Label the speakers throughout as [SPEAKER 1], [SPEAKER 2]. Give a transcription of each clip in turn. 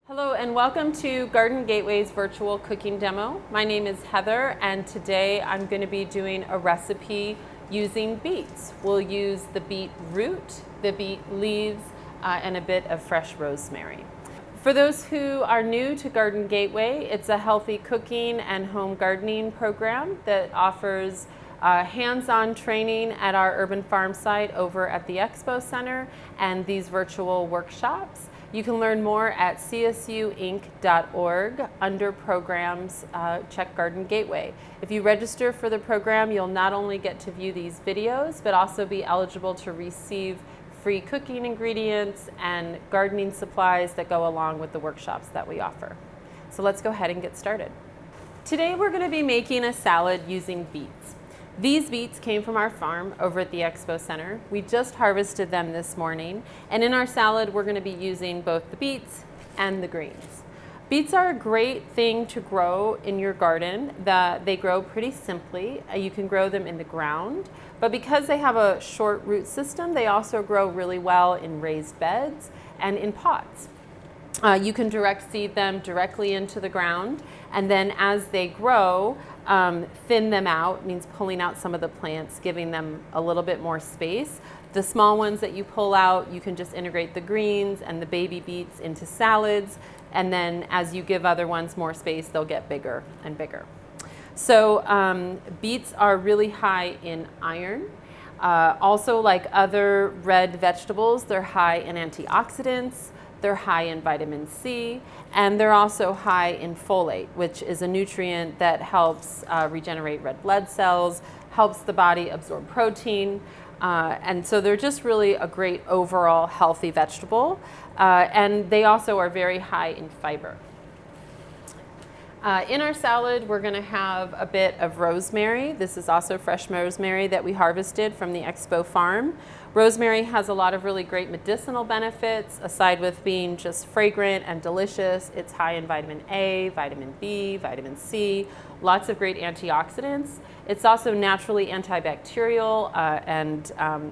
[SPEAKER 1] Hello and welcome to Garden Gateway's virtual cooking demo. My name is Heather and today I'm going to be doing a recipe using beets. We'll use the beet root, the beet leaves, and a bit of fresh rosemary. For those who are new to Garden Gateway, it's a healthy cooking and home gardening program that offers hands-on training at our urban farm site over at the Expo Center and these virtual workshops. You can learn more at csuinc.org. Under programs, check Garden Gateway. If you register for the program, you'll not only get to view these videos, but also be eligible to receive free cooking ingredients and gardening supplies that go along with the workshops that we offer. So let's go ahead and get started. Today we're going to be making a salad using beets. These beets came from our farm over at the Expo Center. We just harvested them this morning, and in our salad we're going to be using both the beets and the greens. Beets are a great thing to grow in your garden. They grow pretty simply. You can grow them in the ground, but because they have a short root system, they also grow really well in raised beds and in pots. You can direct seed them directly into the ground, and then as they grow, thin them out, means pulling out some of the plants, giving them a little bit more space. The small ones that you pull out, you can just integrate the greens and the baby beets into salads, and then as you give other ones more space, they'll get bigger and bigger. So beets are really high in iron. Also, like other red vegetables, they're high in antioxidants. They're high in vitamin C, and they're also high in folate, which is a nutrient that helps regenerate red blood cells, helps the body absorb protein, and so they're just really a great overall healthy vegetable, and they also are very high in fiber. In our salad, we're going to have a bit of rosemary. This is also fresh rosemary that we harvested from the Expo farm. Rosemary has a lot of really great medicinal benefits. Aside with being just fragrant and delicious, it's high in vitamin A, vitamin B, vitamin C, lots of great antioxidants. It's also naturally antibacterial and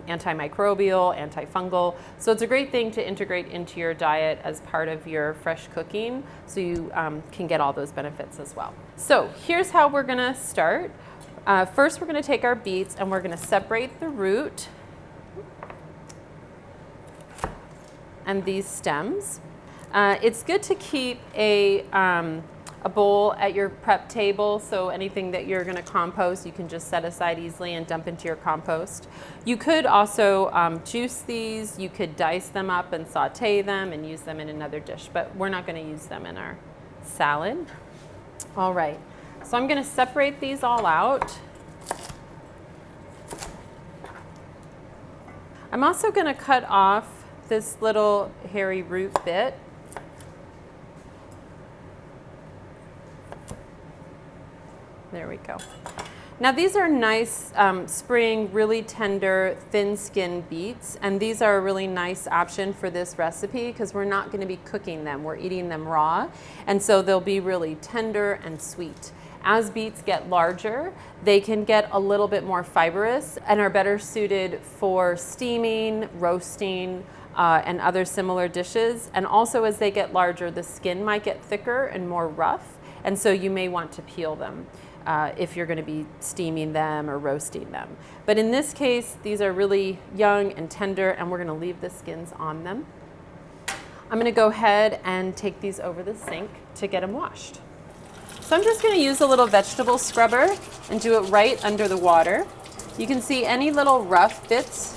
[SPEAKER 1] antimicrobial, antifungal. So it's a great thing to integrate into your diet as part of your fresh cooking, so you can get all those benefits as well. So here's how we're gonna start. First, we're gonna take our beets and we're gonna separate the root and these stems. It's good to keep a bowl at your prep table, so anything that you're gonna compost, you can just set aside easily and dump into your compost. You could also juice these, you could dice them up and saute them and use them in another dish, but we're not gonna use them in our salad. All right, so I'm gonna separate these all out. I'm also gonna cut off this little hairy root bit. There we go. Now these are nice spring, really tender, thin-skinned beets, and these are a really nice option for this recipe because we're not going to be cooking them, we're eating them raw, and so they'll be really tender and sweet. As beets get larger, they can get a little bit more fibrous and are better suited for steaming, roasting, and other similar dishes. And also as they get larger, the skin might get thicker and more rough, and so you may want to peel them if you're going to be steaming them or roasting them. But in this case, these are really young and tender, and we're going to leave the skins on them. I'm going to go ahead and take these over the sink to get them washed. So I'm just going to use a little vegetable scrubber and do it right under the water. You can see any little rough bits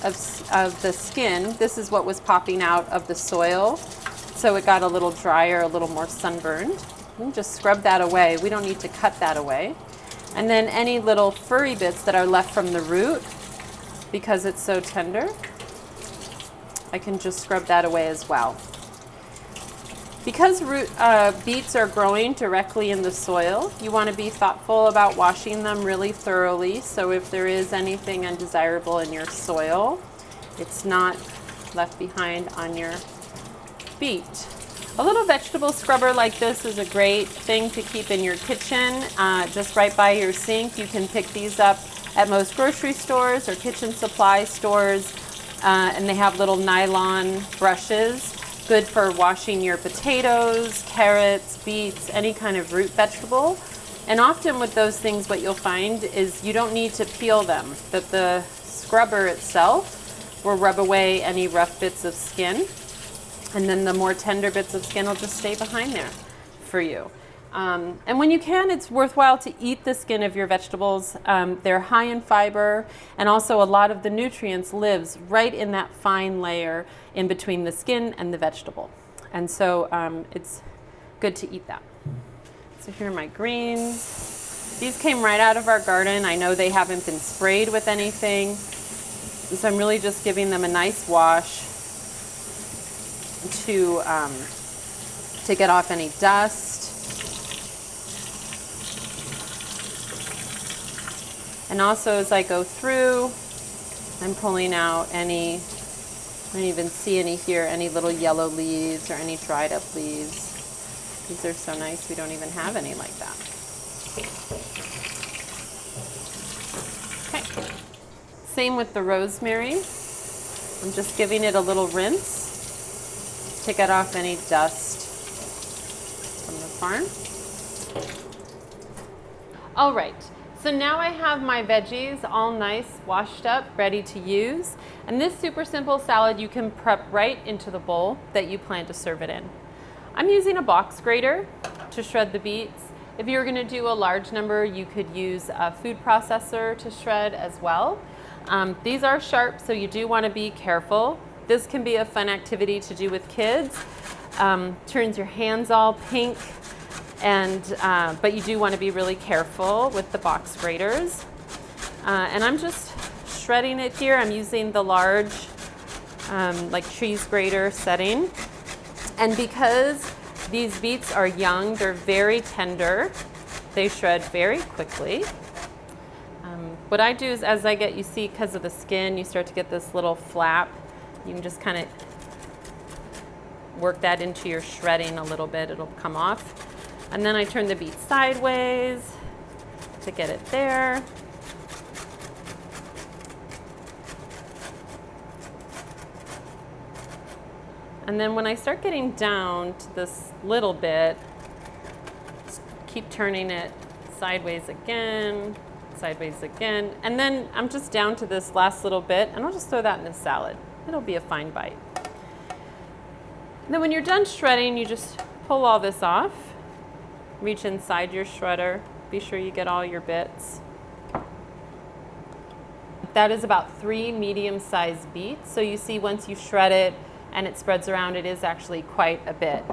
[SPEAKER 1] of the skin. This is what was popping out of the soil, so it got a little drier, a little more sunburned. And just scrub that away. We don't need to cut that away. And then any little furry bits that are left from the root, because it's so tender, I can just scrub that away as well. Because beets are growing directly in the soil, you want to be thoughtful about washing them really thoroughly, so if there is anything undesirable in your soil, it's not left behind on your beet. A little vegetable scrubber like this is a great thing to keep in your kitchen, just right by your sink. You can pick these up at most grocery stores or kitchen supply stores, and they have little nylon brushes good for washing your potatoes, carrots, beets, any kind of root vegetable. And often with those things, what you'll find is you don't need to peel them, that the scrubber itself will rub away any rough bits of skin. And then the more tender bits of skin will just stay behind there for you. And when you can, it's worthwhile to eat the skin of your vegetables. They're high in fiber, and also a lot of the nutrients lives right in that fine layer in between the skin and the vegetable. And so it's good to eat that. So here are my greens. These came right out of our garden. I know they haven't been sprayed with anything. And so I'm really just giving them a nice wash to get off any dust. And also as I go through, I'm pulling out any, I don't even see any here, any little yellow leaves or any dried up leaves. These are so nice, we don't even have any like that. Okay. Same with the rosemary. I'm just giving it a little rinse to get off any dust from the farm. All right. So now I have my veggies all nice, washed up, ready to use. And this super simple salad you can prep right into the bowl that you plan to serve it in. I'm using a box grater to shred the beets. If you were gonna do a large number, you could use a food processor to shred as well. These are sharp, so you do wanna be careful. This can be a fun activity to do with kids. Turns your hands all pink. But you do want to be really careful with the box graters. And I'm just shredding it here. I'm using the large like cheese grater setting. And because these beets are young, they're very tender. They shred very quickly. What I do is as I get, you see, because of the skin, you start to get this little flap. You can just kind of work that into your shredding a little bit. It'll come off. And then I turn the beet sideways to get it there. And then when I start getting down to this little bit, just keep turning it sideways again. And then I'm just down to this last little bit, and I'll just throw that in the salad. It'll be a fine bite. And then when you're done shredding, you just pull all this off. Reach inside your shredder. Be sure you get all your bits. That is about 3 medium-sized beets. So you see once you shred it and it spreads around, it is actually quite a bit.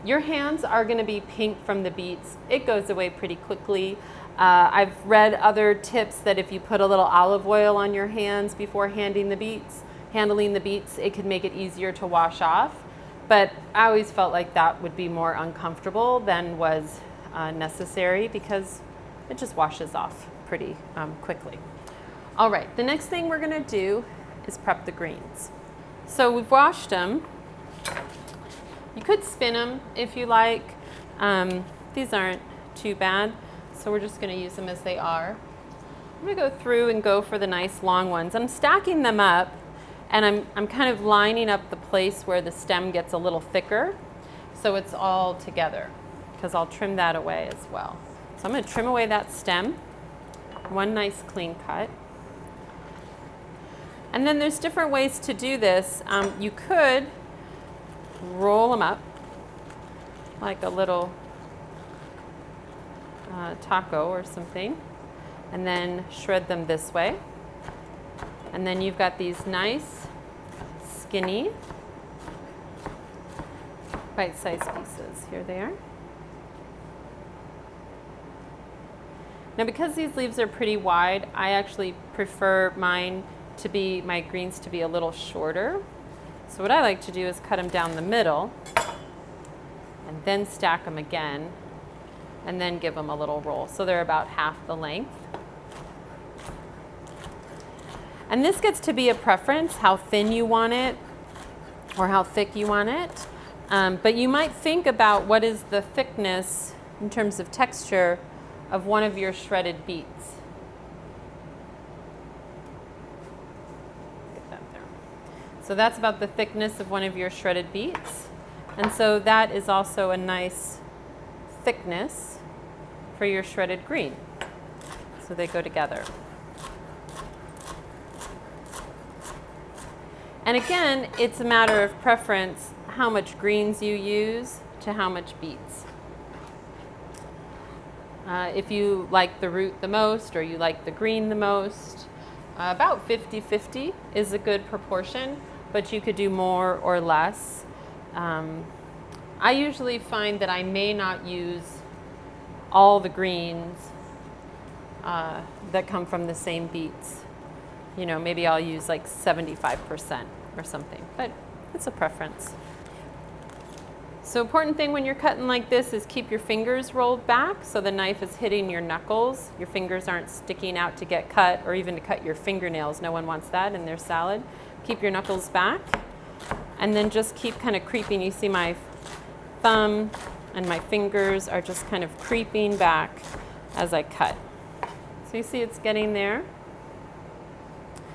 [SPEAKER 1] Your hands are gonna be pink from the beets. It goes away pretty quickly. I've read other tips that if you put a little olive oil on your hands before handling the beets, it could make it easier to wash off. But I always felt like that would be more uncomfortable than was necessary because it just washes off pretty quickly. All right, the next thing we're gonna do is prep the greens. So we've washed them. You could spin them if you like. These aren't too bad, so we're just gonna use them as they are. I'm gonna go through and go for the nice long ones. I'm stacking them up, and I'm kind of lining up the place where the stem gets a little thicker, so it's all together, because I'll trim that away as well. So I'm gonna trim away that stem, one nice clean cut. And then there's different ways to do this. You could roll them up like a little taco or something, and then shred them this way. And then you've got these nice, skinny, bite-sized pieces. Here they are. Now because these leaves are pretty wide, I actually prefer my greens to be a little shorter. So what I like to do is cut them down the middle and then stack them again and then give them a little roll. So they're about half the length. And this gets to be a preference, how thin you want it or how thick you want it. But you might think about what is the thickness in terms of texture of one of your shredded beets. So that's about the thickness of one of your shredded beets. And so that is also a nice thickness for your shredded green. So they go together. And again, it's a matter of preference how much greens you use to how much beets. If you like the root the most or you like the green the most, about 50-50 is a good proportion, but you could do more or less. I usually find that I may not use all the greens that come from the same beets. You know, maybe I'll use like 75% or something, but it's a preference. So important thing when you're cutting like this is keep your fingers rolled back so the knife is hitting your knuckles. Your fingers aren't sticking out to get cut or even to cut your fingernails. No one wants that in their salad. Keep your knuckles back and then just keep kind of creeping. You see my thumb and my fingers are just kind of creeping back as I cut. So you see it's getting there.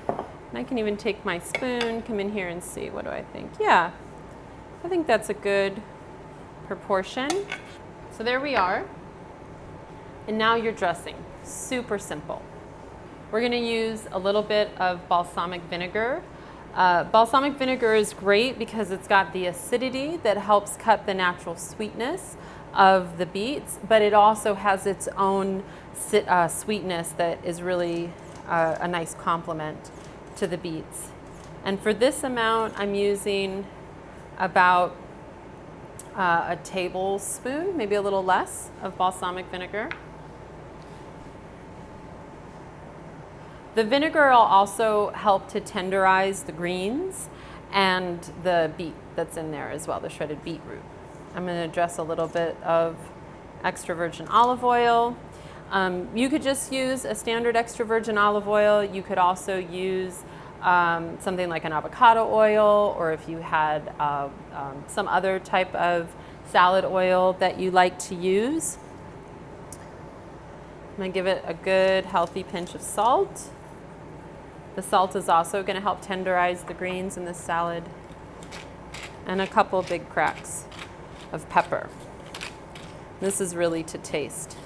[SPEAKER 1] And I can even take my spoon, come in here and see, what do I think? Yeah, I think that's a good proportion. So there we are. And now your dressing, super simple. We're gonna use a little bit of balsamic vinegar. Balsamic vinegar is great because it's got the acidity that helps cut the natural sweetness of the beets, but it also has its own sweetness that is really a nice complement to the beets. And for this amount, I'm using about a tablespoon, maybe a little less, of balsamic vinegar. The vinegar will also help to tenderize the greens and the beet that's in there as well, the shredded beetroot. I'm going to dress a little bit of extra virgin olive oil. You could just use a standard extra virgin olive oil. You could also use something like an avocado oil, or if you had some other type of salad oil that you like to use. I'm going to give it a good healthy pinch of salt. The salt is also going to help tenderize the greens in this salad. And a couple big cracks of pepper. This is really to taste.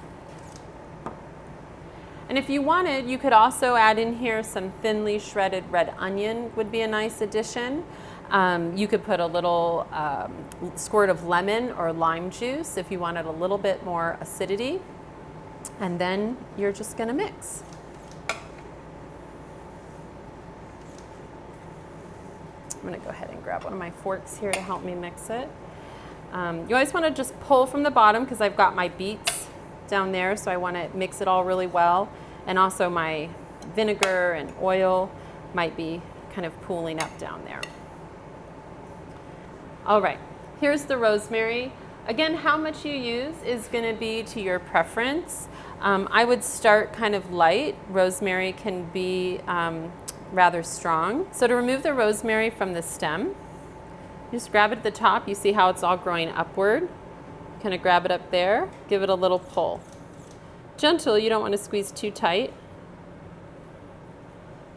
[SPEAKER 1] And if you wanted, you could also add in here some thinly shredded red onion would be a nice addition. You could put a little squirt of lemon or lime juice if you wanted a little bit more acidity. And then you're just going to mix. I'm going to go ahead and grab one of my forks here to help me mix it. You always want to just pull from the bottom because I've got my beets down there, so I want to mix it all really well. And also my vinegar and oil might be kind of pooling up down there. All right, here's the rosemary. Again, how much you use is going to be to your preference. I would start kind of light. Rosemary can be rather strong. So to remove the rosemary from the stem, just grab it at the top. You see how it's all growing upward. Kind of grab it up there, give it a little pull. Gentle, you don't want to squeeze too tight.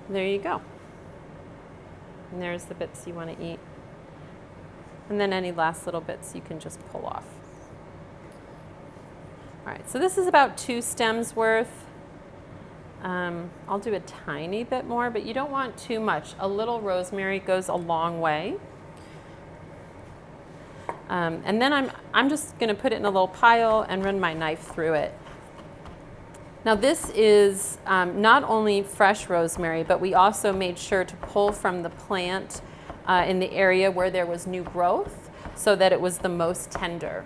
[SPEAKER 1] There you go. And there's the bits you want to eat. And then any last little bits you can just pull off. All right, so this is about 2 stems worth. I'll do a tiny bit more, but you don't want too much. A little rosemary goes a long way. And then I'm just going to put it in a little pile and run my knife through it. Now this is not only fresh rosemary, but we also made sure to pull from the plant in the area where there was new growth so that it was the most tender.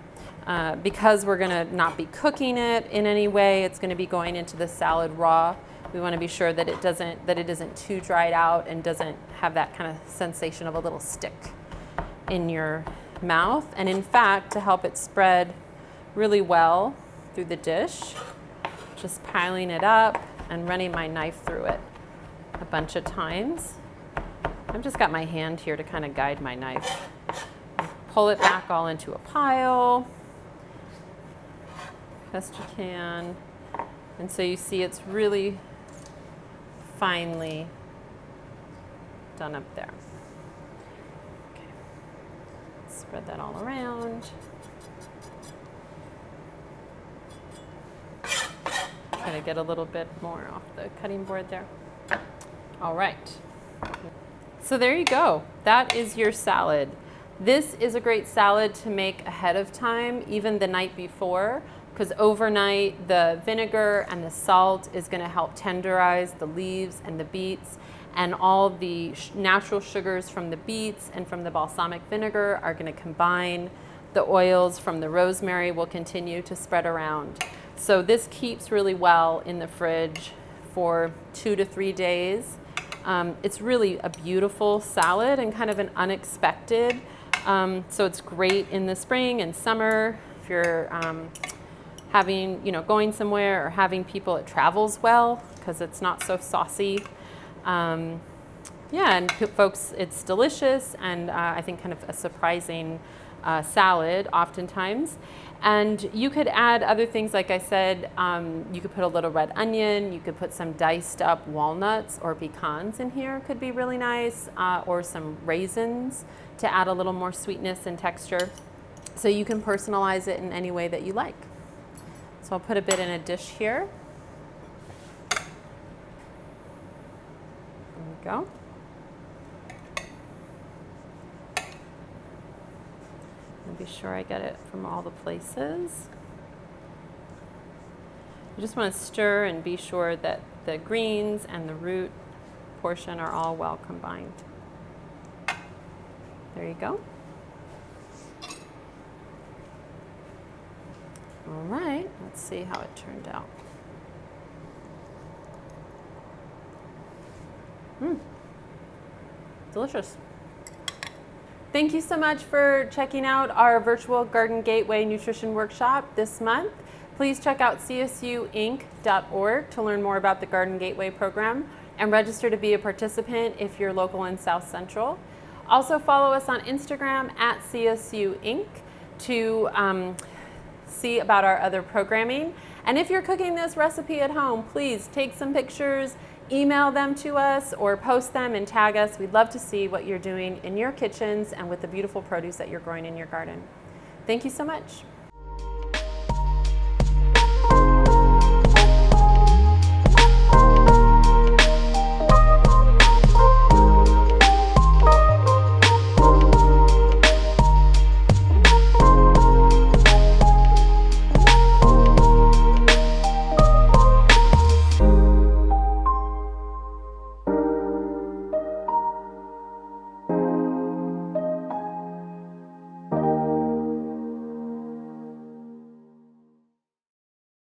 [SPEAKER 1] Because we're going to not be cooking it in any way, it's going to be going into the salad raw. We want to be sure that it isn't too dried out and doesn't have that kind of sensation of a little stick in your mouth. And in fact, to help it spread really well through the dish, just piling it up and running my knife through it a bunch of times. I've just got my hand here to kind of guide my knife. Pull it back all into a pile, best you can. And so you see it's really finely done up there. Spread that all around. Try to get a little bit more off the cutting board there. All right. So there you go. That is your salad. This is a great salad to make ahead of time, even the night before, because overnight the vinegar and the salt is going to help tenderize the leaves and the beets, and all the natural sugars from the beets and from the balsamic vinegar are going to combine. The oils from the rosemary will continue to spread around. So this keeps really well in the fridge for 2 to 3 days. It's really a beautiful salad and kind of an unexpected. So it's great in the spring and summer if you're having, going somewhere or having people. It travels well because it's not so saucy. Yeah, and folks, it's delicious and I think kind of a surprising salad oftentimes. And you could add other things, like I said, you could put a little red onion, you could put some diced up walnuts or pecans in here, could be really nice, or some raisins to add a little more sweetness and texture. So you can personalize it in any way that you like. So I'll put a bit in a dish here. There we go. And be sure I get it from all the places. You just want to stir and be sure that the greens and the root portion are all well combined. There you go. All right, let's see how it turned out. Delicious. Thank you so much for checking out our virtual Garden Gateway Nutrition Workshop this month. Please check out csuinc.org to learn more about the Garden Gateway program and register to be a participant if you're local in South Central. Also follow us on Instagram at csuinc to see about our other programming. And if you're cooking this recipe at home, please take some pictures, email them to us, or post them and tag us. We'd love to see what you're doing in your kitchens and with the beautiful produce that you're growing in your garden. Thank you so much.